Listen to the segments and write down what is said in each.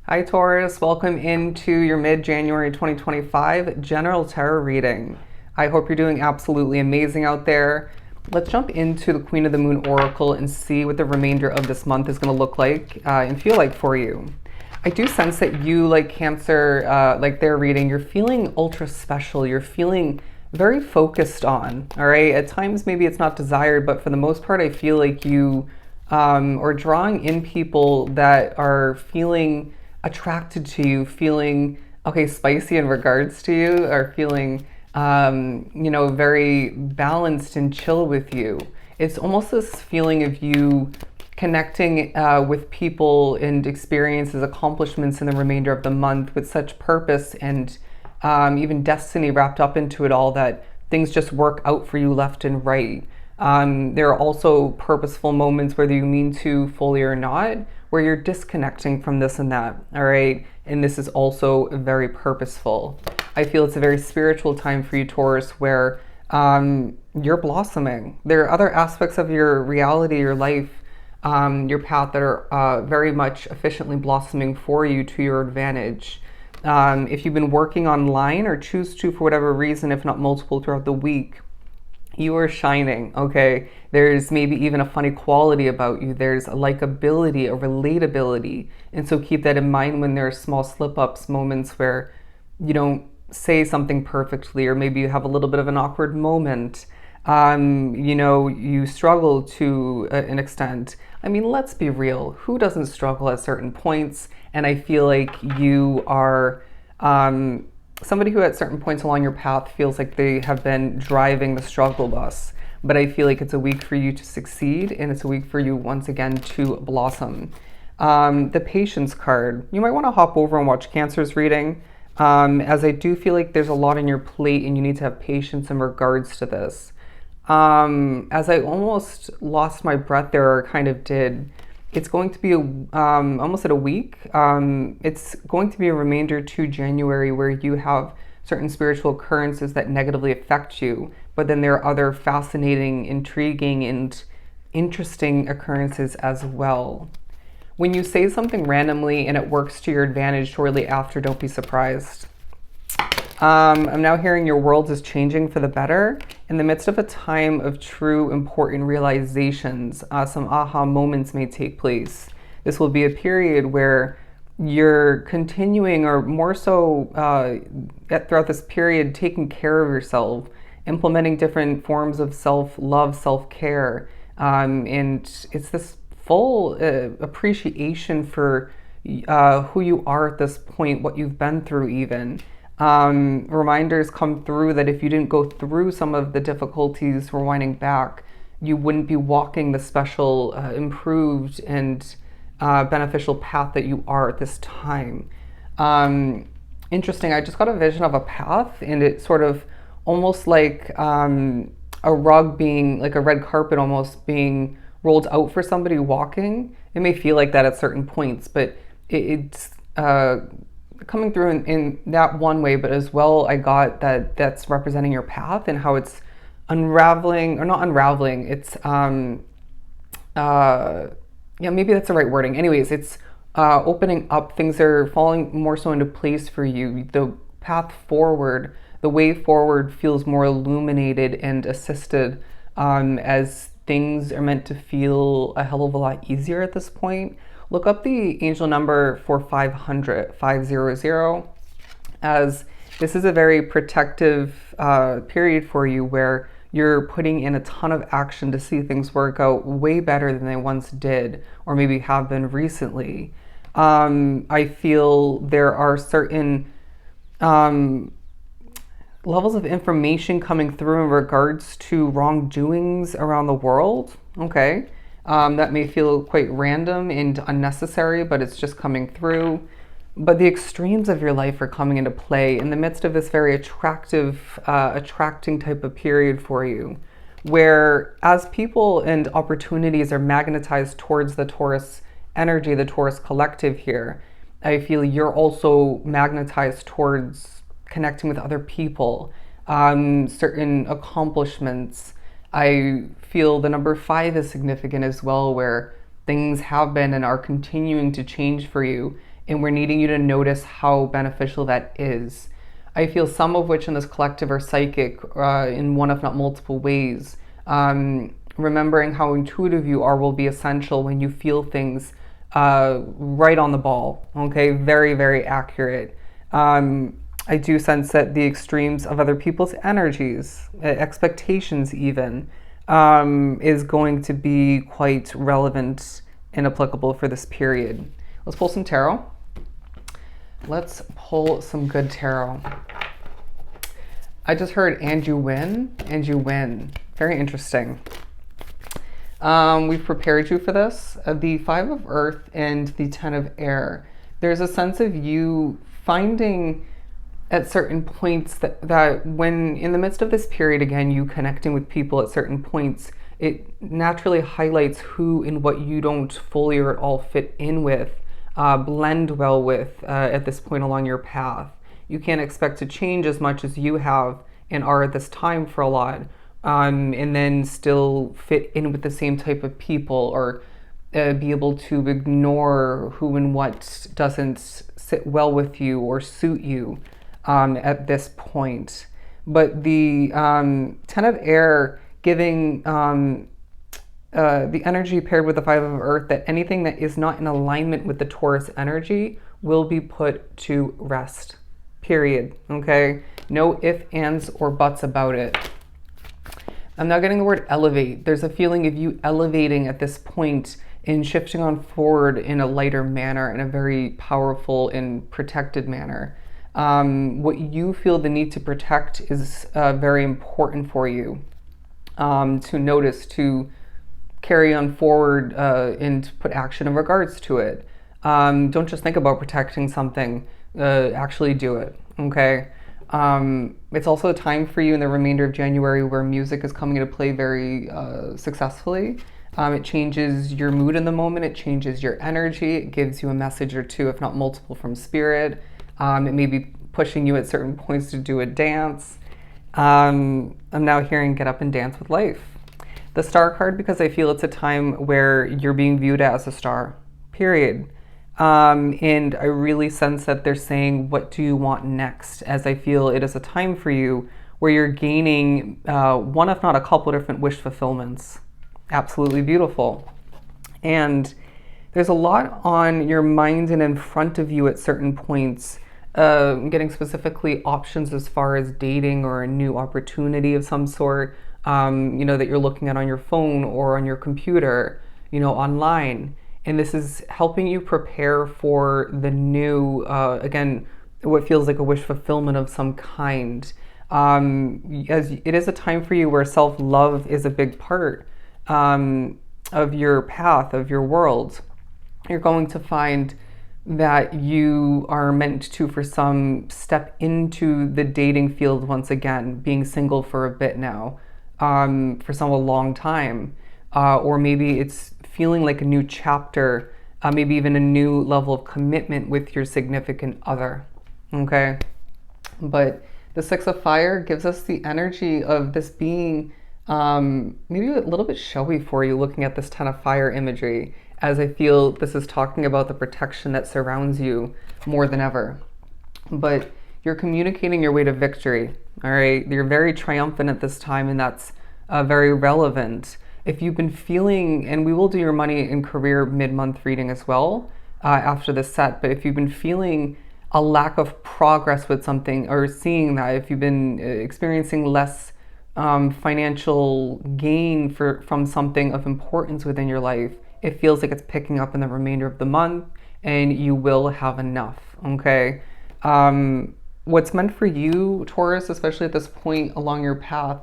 Hi Taurus, welcome into your mid-January 2025 general tarot reading. I hope you're doing absolutely amazing out there. Let's jump into the Queen of the Moon Oracle and see what the remainder of this month is going to look like and feel like for you. I do sense that you, like Cancer, like their reading, you're feeling ultra special. You're feeling very focused on, all right? At times, maybe it's not desired, but for the most part, I feel like you or drawing in people that are feeling attracted to you, feeling okay, spicy in regards to you, or feeling very balanced and chill with you. It's almost this feeling of you connecting with people and experiences, accomplishments in the remainder of the month with such purpose and even destiny wrapped up into it all that things just work out for you left and right. There are also purposeful moments, whether you mean to fully or not, where you're disconnecting from this and that, all right? And this is also very purposeful. I feel it's a very spiritual time for you, Taurus, where you're blossoming. There are other aspects of your reality, your life, your path that are very much efficiently blossoming for you to your advantage. If you've been working online or choose to for whatever reason, if not multiple throughout the week, you are shining, okay? There's maybe even a funny quality about you. There's a likability, a relatability. And so keep that in mind when there are small slip-ups, moments where you don't say something perfectly, or maybe you have a little bit of an awkward moment. You struggle to an extent. I mean, let's be real. Who doesn't struggle at certain points? And I feel like you are somebody who at certain points along your path feels like they have been driving the struggle bus. But I feel like it's a week for you to succeed, and it's a week for you once again to blossom. The Patience card. You might want to hop over and watch Cancer's reading, as I do feel like there's a lot on your plate and you need to have patience in regards to this. As I almost lost my breath there, or kind of did, it's going to be almost at a week. It's going to be a remainder to January where you have certain spiritual occurrences that negatively affect you, but then there are other fascinating, intriguing, and interesting occurrences as well. When you say something randomly and it works to your advantage shortly after, don't be surprised. I'm now hearing your world is changing for the better. In the midst of a time of true important realizations, some aha moments may take place. This will be a period where you're continuing, or more so throughout this period, taking care of yourself, implementing different forms of self-love, self-care. And it's this full appreciation for who you are at this point, what you've been through even. Reminders come through that if you didn't go through some of the difficulties rewinding back, you wouldn't be walking the special, improved, and beneficial path that you are at this time. Interesting, I just got a vision of a path, and it sort of almost like a rug being, like a red carpet almost being rolled out for somebody walking. It may feel like that at certain points, but it's coming through in that one way, but as well, I got that that's representing your path and how it's unraveling, or not unraveling, it's maybe that's the right wording. Anyways, it's opening up. Things are falling more so into place for you. The path forward, the way forward feels more illuminated and assisted, as things are meant to feel a hell of a lot easier at this point. Look up the angel number for 500, 500, as this is a very protective period for you where you're putting in a ton of action to see things work out way better than they once did, or maybe have been recently. I feel there are certain levels of information coming through in regards to wrongdoings around the world, okay? That may feel quite random and unnecessary, but it's just coming through. But the extremes of your life are coming into play in the midst of this very attractive, attracting type of period for you, where as people and opportunities are magnetized towards the Taurus energy, the Taurus collective here, I feel you're also magnetized towards connecting with other people, certain accomplishments. I feel the number 5 is significant as well, where things have been and are continuing to change for you. and we're needing you to notice how beneficial that is. I feel some of which in this collective are psychic in one, if not multiple ways. Remembering how intuitive you are will be essential when you feel things right on the ball. Okay, very, very accurate. I do sense that the extremes of other people's energies, expectations even, is going to be quite relevant and applicable for this period. Let's pull some tarot. Let's pull some good tarot. I just heard, and you win, and you win. Very interesting. We've prepared you for this. The Five of Earth and the Ten of Air. There's a sense of you finding at certain points that when in the midst of this period, again, you connecting with people at certain points, it naturally highlights who and what you don't fully or at all fit in with, blend well with at this point along your path. You can't expect to change as much as you have and are at this time for a lot, and then still fit in with the same type of people, or be able to ignore who and what doesn't sit well with you or suit you at this point. But the Ten of Air giving the energy paired with the Five of Earth, that anything that is not in alignment with the Taurus energy will be put to rest. Period. Okay? No ifs, ands, or buts about it. I'm not getting the word elevate. There's a feeling of you elevating at this point and shifting on forward in a lighter manner, in a very powerful and protected manner. What you feel the need to protect is very important for you to notice, to carry on forward and to put action in regards to it. Don't just think about protecting something, actually do it, okay? It's also a time for you in the remainder of January where music is coming into play very successfully. It changes your mood in the moment, it changes your energy, it gives you a message or two, if not multiple, from spirit. It may be pushing you at certain points to do a dance. I'm now hearing get up and dance with life. The Star card, because I feel it's a time where you're being viewed as a star, period. And I really sense that they're saying, what do you want next? As I feel it is a time for you where you're gaining one, if not a couple different wish fulfillments. Absolutely beautiful. And there's a lot on your mind and in front of you at certain points. Getting specifically options as far as dating or a new opportunity of some sort, that you're looking at on your phone or on your computer, online. And this is helping you prepare for the new, again, what feels like a wish fulfillment of some kind. As it is a time for you where self-love is a big part of your path, of your world. You're going to find that you are meant to, for some, step into the dating field once again, being single for a bit now, for some a long time, or maybe it's feeling like a new chapter, maybe even a new level of commitment with your significant other, okay? But the Six of Fire gives us the energy of this being maybe a little bit showy for you, looking at this Ten of Fire imagery, as I feel this is talking about the protection that surrounds you more than ever. But you're communicating your way to victory, all right? You're very triumphant at this time, and that's very relevant. If you've been feeling, and we will do your money and career mid-month reading as well after this set, but if you've been feeling a lack of progress with something, or seeing that, if you've been experiencing less financial gain from something of importance within your life, it feels like it's picking up in the remainder of the month, and you will have enough, okay? What's meant for you, Taurus, especially at this point along your path,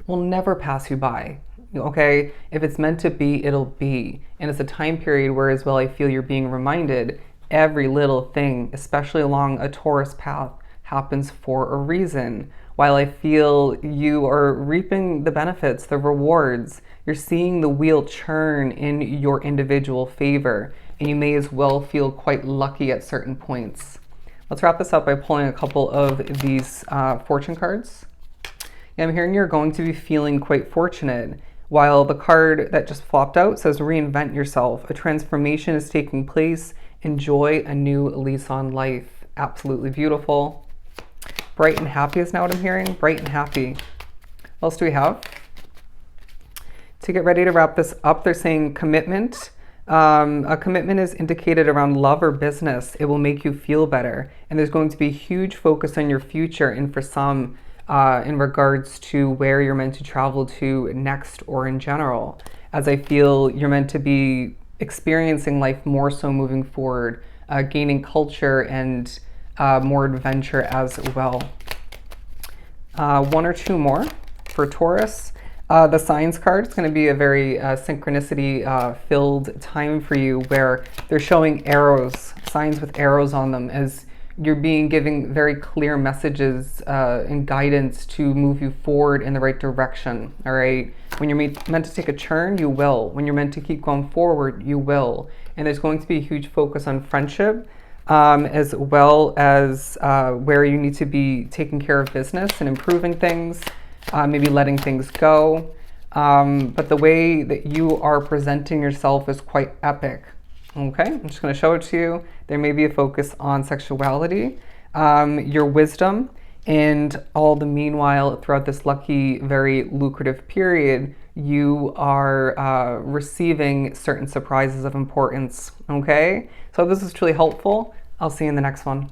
will never pass you by, okay? If it's meant to be, it'll be. And it's a time period where as well I feel you're being reminded every little thing, especially along a Taurus path, happens for a reason. While I feel you are reaping the benefits, the rewards, you're seeing the wheel churn in your individual favor, and you may as well feel quite lucky at certain points. Let's wrap this up by pulling a couple of these fortune cards. I'm hearing you're going to be feeling quite fortunate, while the card that just flopped out says reinvent yourself. A transformation is taking place enjoy a new lease on life. Absolutely beautiful. Bright and happy is now what I'm hearing. Bright and happy. What else do we have? To get ready to wrap this up, they're saying commitment. A commitment is indicated around love or business. It will make you feel better. And there's going to be a huge focus on your future, and for some, in regards to where you're meant to travel to next or in general. As I feel you're meant to be experiencing life more so moving forward, gaining culture and more adventure as well. One or two more for Taurus. The signs card is going to be a very synchronicity filled time for you, where they're showing arrows, signs with arrows on them, as you're being given very clear messages and guidance to move you forward in the right direction. All right. When you're meant to take a turn, you will. When you're meant to keep going forward, you will. And there's going to be a huge focus on friendship, as well as where you need to be taking care of business and improving things, maybe letting things go. But the way that you are presenting yourself is quite epic. Okay, I'm just going to show it to you. There may be a focus on sexuality, your wisdom, and all the meanwhile, throughout this lucky, very lucrative period, you are receiving certain surprises of importance. Okay, so this is truly helpful. I'll see you in the next one.